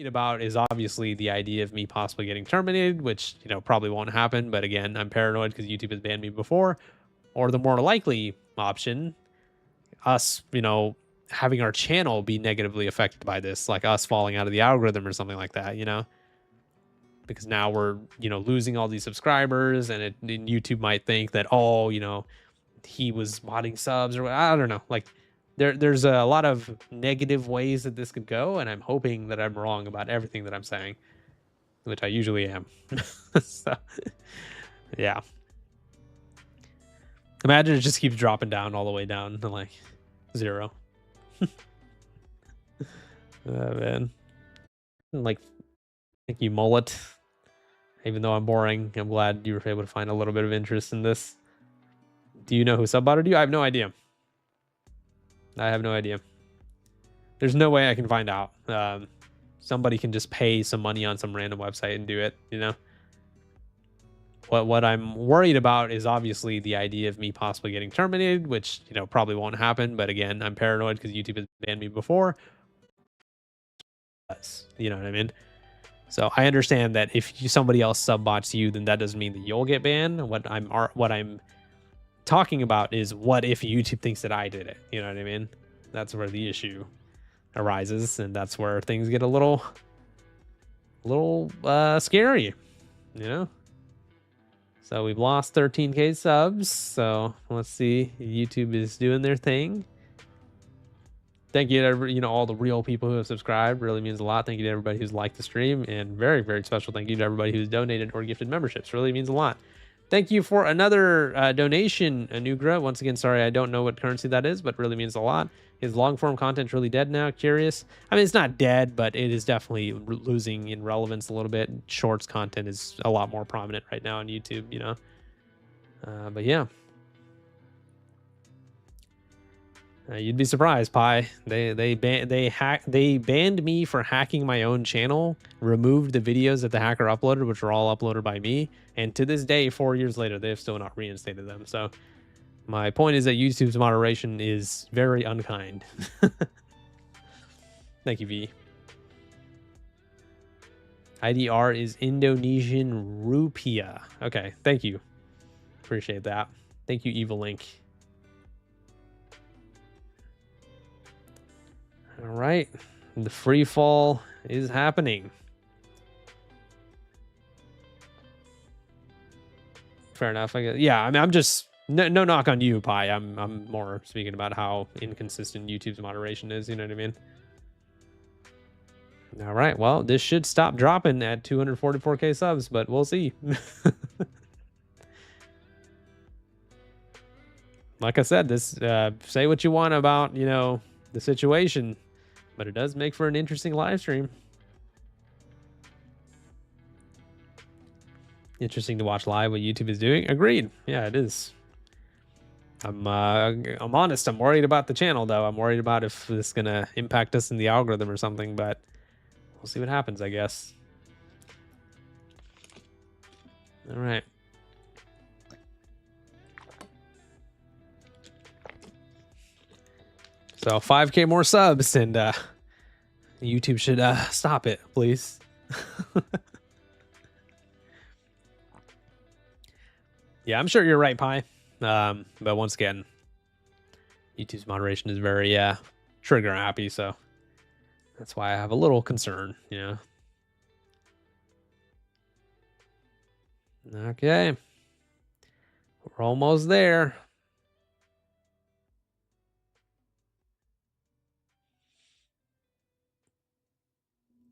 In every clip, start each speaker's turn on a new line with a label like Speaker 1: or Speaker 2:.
Speaker 1: About is obviously the idea of me possibly getting terminated, which probably won't happen. But again, I'm paranoid because YouTube has banned me before. Or the more likely option, us, having our channel be negatively affected by this, like us falling out of the algorithm or something like that. Because now we're losing all these subscribers, and YouTube might think that he was modding subs, or I don't know, like. There's a lot of negative ways that this could go, and I'm hoping that I'm wrong about everything that I'm saying, which I usually am. So, yeah. Imagine it just keeps dropping down all the way down to like 0. Oh, man. Like, thank you, Mullet. Even though I'm boring, I'm glad you were able to find a little bit of interest in this. Do you know who subbotted you? I have no idea. There's no way I can find out. Somebody can just pay some money on some random website and do it, What I'm worried about is obviously the idea of me possibly getting terminated, which, probably won't happen. But again, I'm paranoid because YouTube has banned me before. You know what I mean? So I understand that if somebody else subbots you, then that doesn't mean that you'll get banned. What I'm talking about is what if YouTube thinks that I did it? You know what I mean? That's where the issue arises, and that's where things get a little scary, So we've lost 13k subs. So let's see. YouTube is doing their thing. Thank you to all the real people who have subscribed. Really means a lot. Thank you to everybody who's liked the stream, and very, very special thank you to everybody who's donated or gifted memberships. Really means a lot. Thank you for another donation, Anugra. Once again, sorry, I don't know what currency that is, but really means a lot. Is long form content really dead now? Curious. I mean, it's not dead, but it is definitely losing in relevance a little bit. Shorts content is a lot more prominent right now on YouTube, But yeah. You'd be surprised, Pi. They banned me for hacking my own channel, removed the videos that the hacker uploaded, which were all uploaded by me, and to this day, 4 years later, they have still not reinstated them. So my point is that YouTube's moderation is very unkind. Thank you, V. IDR is Indonesian rupiah. Okay, thank you. Appreciate that. Thank you, Evil Link. All right, the free fall is happening. Fair enough, I guess. Yeah, I mean, I'm just no knock on you, Pi. I'm more speaking about how inconsistent YouTube's moderation is. You know what I mean? All right, well, this should stop dropping at 244k subs, but we'll see. Like I said, this say what you want about the situation, but it does make for an interesting live stream. Interesting to watch live what YouTube is doing. Agreed. Yeah, it is. I'm honest. I'm worried about the channel, though. I'm worried about if this is gonna impact us in the algorithm or something, but we'll see what happens, I guess. All right. So 5k more subs, and YouTube should stop it, please. Yeah, I'm sure you're right, Pi. But once again, YouTube's moderation is very trigger happy, so that's why I have a little concern, Okay. We're almost there.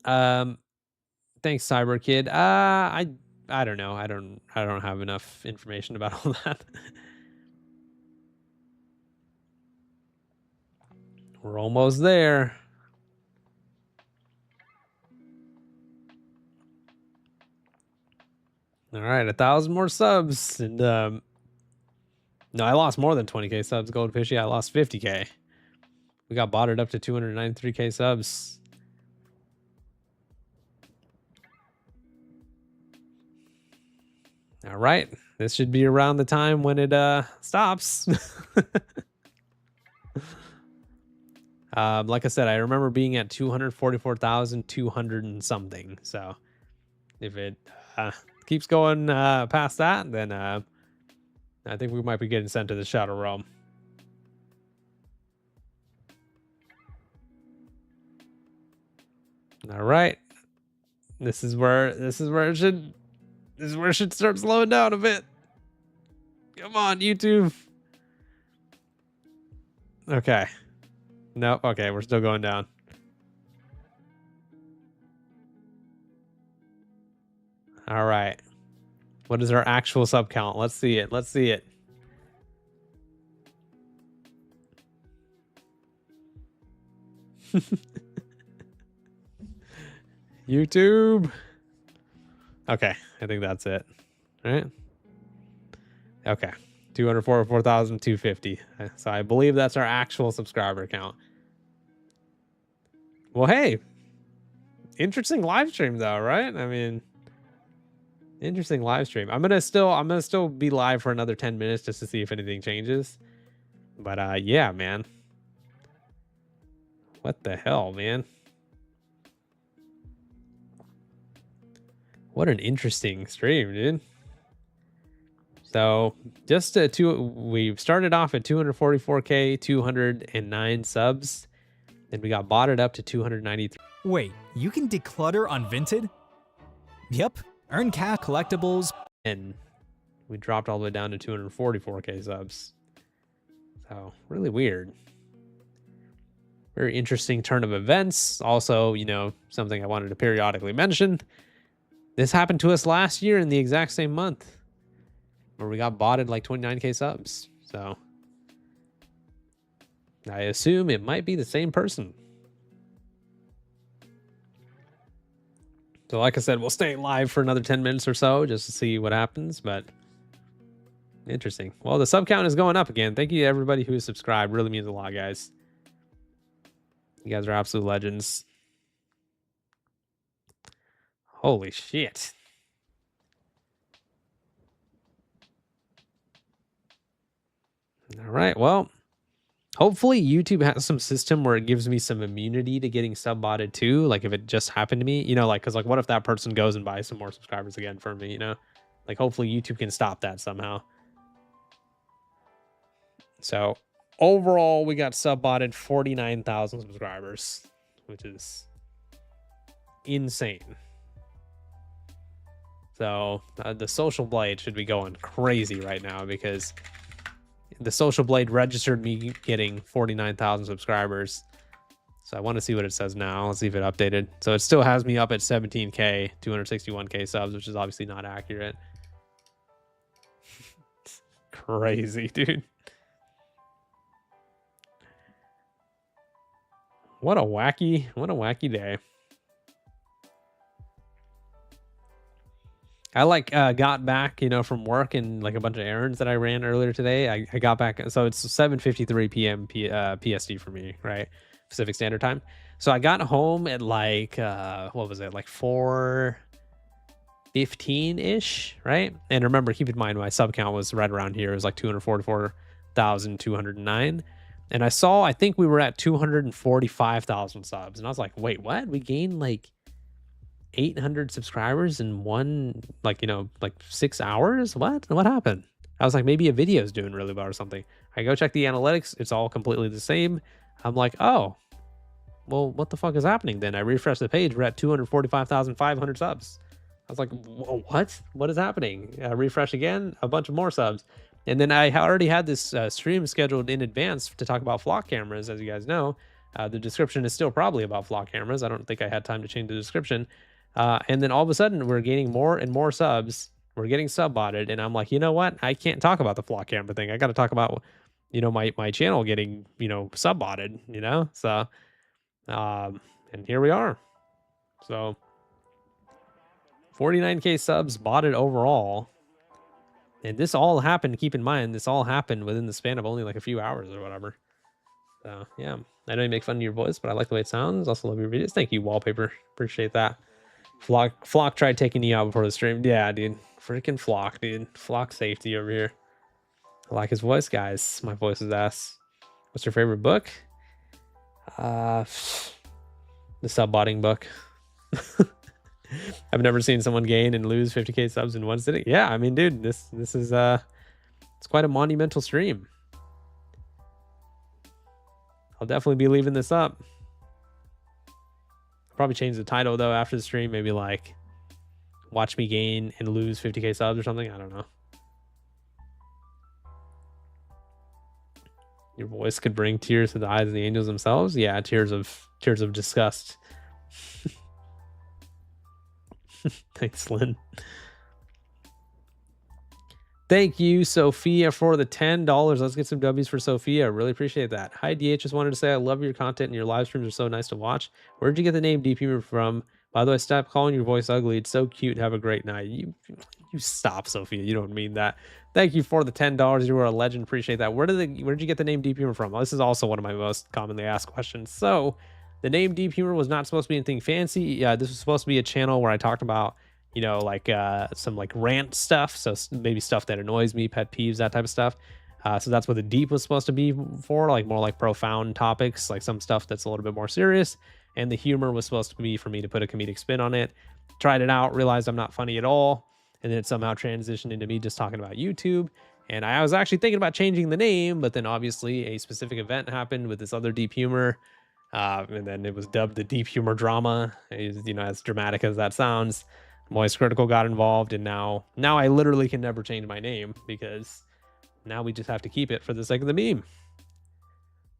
Speaker 1: Thanks, Cyber Kid. I don't know. I don't have enough information about all that. We're almost there. All right, 1,000 more subs, and no, I lost more than 20k subs. Goldfishy, I lost 50k. We got botted up to 293k subs. All right, this should be around the time when it stops. Like I said, I remember being at 244,200 and something. So if it keeps going past that, then I think we might be getting sent to the Shadow Realm. All right. This is where it should start slowing down a bit. Come on, YouTube. Okay. No, okay, we're still going down. All right. What is our actual sub count? Let's see it. Let's see it. YouTube. Okay, I think that's it. All right. Okay. 244,250. So I believe that's our actual subscriber count. Well, hey. Interesting live stream though, right? I mean, interesting live stream. I'm gonna still be live for another 10 minutes just to see if anything changes. But yeah, man. What the hell, man? What an interesting stream, dude. So just we've started off at 244k, 209 subs, and we got botted up to 293.
Speaker 2: Wait, you can declutter on Vinted? Yep, earn cash, collectibles,
Speaker 1: and we dropped all the way down to 244k subs. So really weird. Very interesting turn of events. Also, you know, something I wanted to periodically mention. This happened to us last year in the exact same month, where we got botted like 29k subs. So I assume it might be the same person. So like I said, we'll stay live for another 10 minutes or so just to see what happens, but interesting. Well, the sub count is going up again. Thank you to everybody who is subscribed. Really means a lot, guys. You guys are absolute legends. Holy shit. All right, well, hopefully YouTube has some system where it gives me some immunity to getting sub-botted too. Like if it just happened to me, you know, like, cause like what if that person goes and buys some more subscribers again for me, you know? Like hopefully YouTube can stop that somehow. So overall, we got sub-botted 49,000 subscribers, which is insane. So the Social Blade should be going crazy right now because the Social Blade registered me getting 49,000 subscribers. So I want to see what it says now. Let's see if it updated. So it still has me up at 17k, 261k subs, which is obviously not accurate. Crazy, dude. What a wacky day. I like got back, you know, from work and like a bunch of errands that I ran earlier today. I got back, so it's 7:53 p.m. PST for me, right? Pacific Standard Time. So I got home at like what was it, like 4:15 ish, right? And remember, keep in mind my sub count was right around here. It was like 244,209. And I think we were at 245,000 subs, and I was like, wait, what? We gained like 800 subscribers in one, like, you know, like 6 hours. What happened? I was like, maybe a video is doing really well or something. I go check the analytics, it's all completely the same. I'm like, oh well, what the fuck is happening then? I refresh the page, we're at 245,500 subs. I was like, what is happening? Refresh again, a bunch of more subs. And then I already had this stream scheduled in advance to talk about flock cameras. As you guys know, the description is still probably about flock cameras. I don't think I had time to change the description. And then all of a sudden, we're gaining more and more subs. We're getting sub-botted. And I'm like, you know what? I can't talk about the flock camera thing. I got to talk about, you know, my channel getting, you know, sub-botted, you know? So, and here we are. So, 49k subs botted overall. And this all happened, keep in mind, this all happened within the span of only like a few hours or whatever. So, yeah. I know you make fun of your voice, but I like the way it sounds. Also love your videos. Thank you, Wallpaper. Appreciate that. Flock tried taking you out before the stream. Yeah, dude. Freaking Flock, dude. Flock safety over here. I like his voice, guys. My voice is ass. What's your favorite book? The sub-botting book. I've never seen someone gain and lose 50k subs in one sitting. Yeah, I mean, dude, this is it's quite a monumental stream. I'll definitely be leaving this up. I'll probably change the title though after the stream, maybe like watch me gain and lose 50k subs or something. I don't know. Your voice could bring tears to the eyes of the angels themselves. Yeah, tears of disgust. Thanks, Lynn. Thank you, Sophia, for the $10. Let's get some W's for Sophia. Really appreciate that. Hi, DH. Just wanted to say I love your content and your live streams are so nice to watch. Where'd you get the name Deep Humor from? By the way, stop calling your voice ugly. It's so cute. Have a great night. You stop, Sophia. You don't mean that. Thank you for the $10. You were a legend. Appreciate that. Where did you get the name Deep Humor from? Well, this is also one of my most commonly asked questions. So, the name Deep Humor was not supposed to be anything fancy. This was supposed to be a channel where I talked about, you know, like some like rant stuff. So maybe stuff that annoys me, pet peeves, that type of stuff. So that's what the deep was supposed to be for, like more like profound topics, like some stuff that's a little bit more serious. And the humor was supposed to be for me to put a comedic spin on it. Tried it out, realized I'm not funny at all. And then it somehow transitioned into me just talking about YouTube. And I was actually thinking about changing the name, but then obviously a specific event happened with this other Deep Humor. And then it was dubbed the Deep Humor Drama. You know, as dramatic as that sounds. Moist Critical got involved, and now I literally can never change my name because now we just have to keep it for the sake of the meme.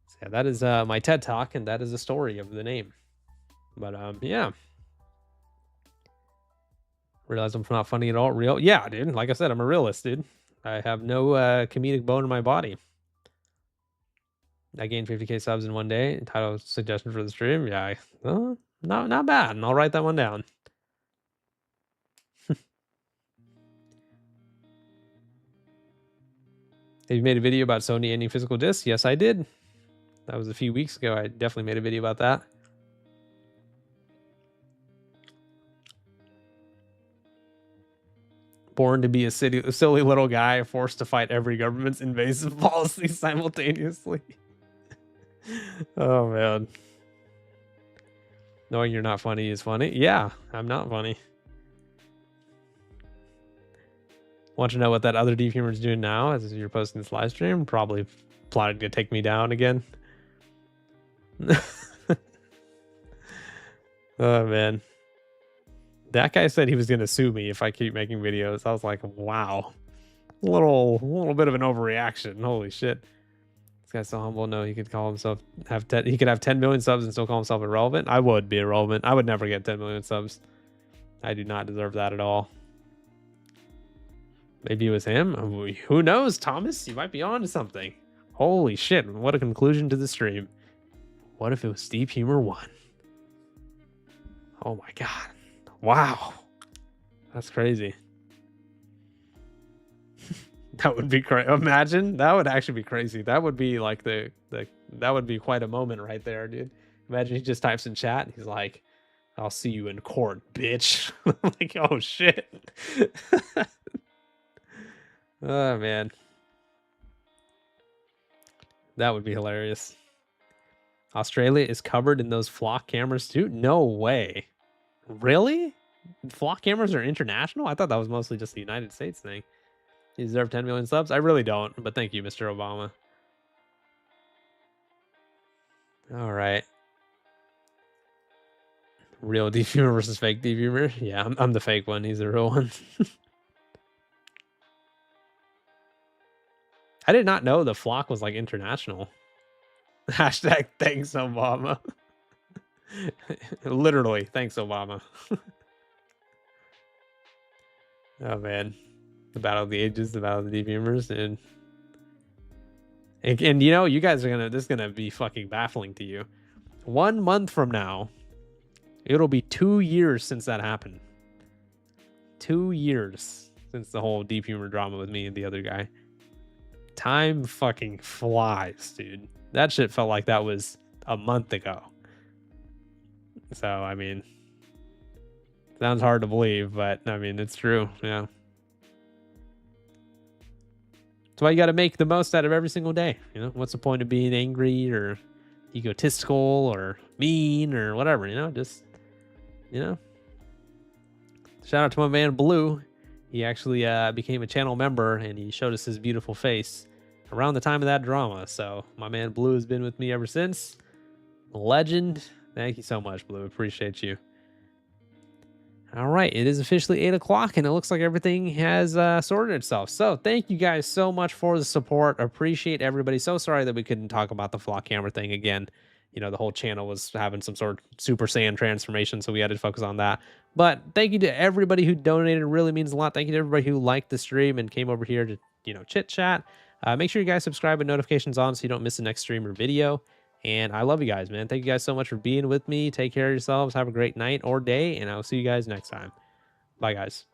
Speaker 1: So yeah, that is my TED Talk, and that is the story of the name. But yeah. Realize I'm not funny at all. Real? Yeah, dude. Like I said, I'm a realist, dude. I have no comedic bone in my body. I gained 50k subs in one day. Title suggestion for the stream. Yeah, not bad. And I'll write that one down. Have you made a video about Sony ending physical discs? Yes, I did. That was a few weeks ago. I definitely made a video about that. Born to be a silly little guy, forced to fight every government's invasive policy simultaneously. Oh, man. Knowing you're not funny is funny. Yeah, I'm not funny. Want to know what that other Deep Humor is doing now as you're posting this live stream? Probably plotting to take me down again. Oh, man. That guy said he was going to sue me if I keep making videos. I was like, wow. A little bit of an overreaction. Holy shit. This guy's so humble. No, he could call himself, he could have 10 million subs and still call himself irrelevant. I would be irrelevant. I would never get 10 million subs. I do not deserve that at all. Maybe it was him. Who knows, Thomas? You might be on to something. Holy shit. What a conclusion to the stream. What if it was Deep Humor 1? Oh my God. Wow. That's crazy. That would be crazy. Imagine. That would actually be crazy. That would be like that would be quite a moment right there, dude. Imagine he just types in chat and he's like, I'll see you in court, bitch. Like, oh shit. Oh man. That would be hilarious. Australia is covered in those flock cameras too? No way. Really? Flock cameras are international? I thought that was mostly just the United States thing. You deserve 10 million subs? I really don't, but thank you, Mr. Obama. All right. Real Deep Humor versus fake Deep Humor? Yeah, I'm the fake one. He's the real one. I did not know the flock was like international. Hashtag thanks, Obama. Literally, thanks, Obama. Oh man, the Battle of the Ages, the Battle of the Deep Humors, and you know, you guys are this is gonna be fucking baffling to you. 1 month from now, it'll be 2 years since that happened. 2 years since the whole Deep Humor drama with me and the other guy. Time fucking flies, dude. That shit felt like that was a month ago. So, I mean, sounds hard to believe, but I mean, it's true. Yeah. That's why you got to make the most out of every single day. You know, what's the point of being angry or egotistical or mean or whatever, just, you know, shout out to my man Blue. He actually became a channel member and he showed us his beautiful face around the time of that drama. So my man Blue has been with me ever since. Legend. Thank you so much, Blue. Appreciate you. All right, it is officially 8 o'clock, and it looks like everything has sorted itself. So thank you guys so much for the support. Appreciate everybody. So sorry that we couldn't talk about the flock camera thing again. The whole channel was having some sort of Super Saiyan transformation, so we had to focus on that. But thank you to everybody who donated. It really means a lot. Thank you to everybody who liked the stream and came over here to, chit chat. Make sure you guys subscribe and notifications on so you don't miss the next stream or video. And I love you guys, man. Thank you guys so much for being with me. Take care of yourselves. Have a great night or day, and I'll see you guys next time. Bye, guys.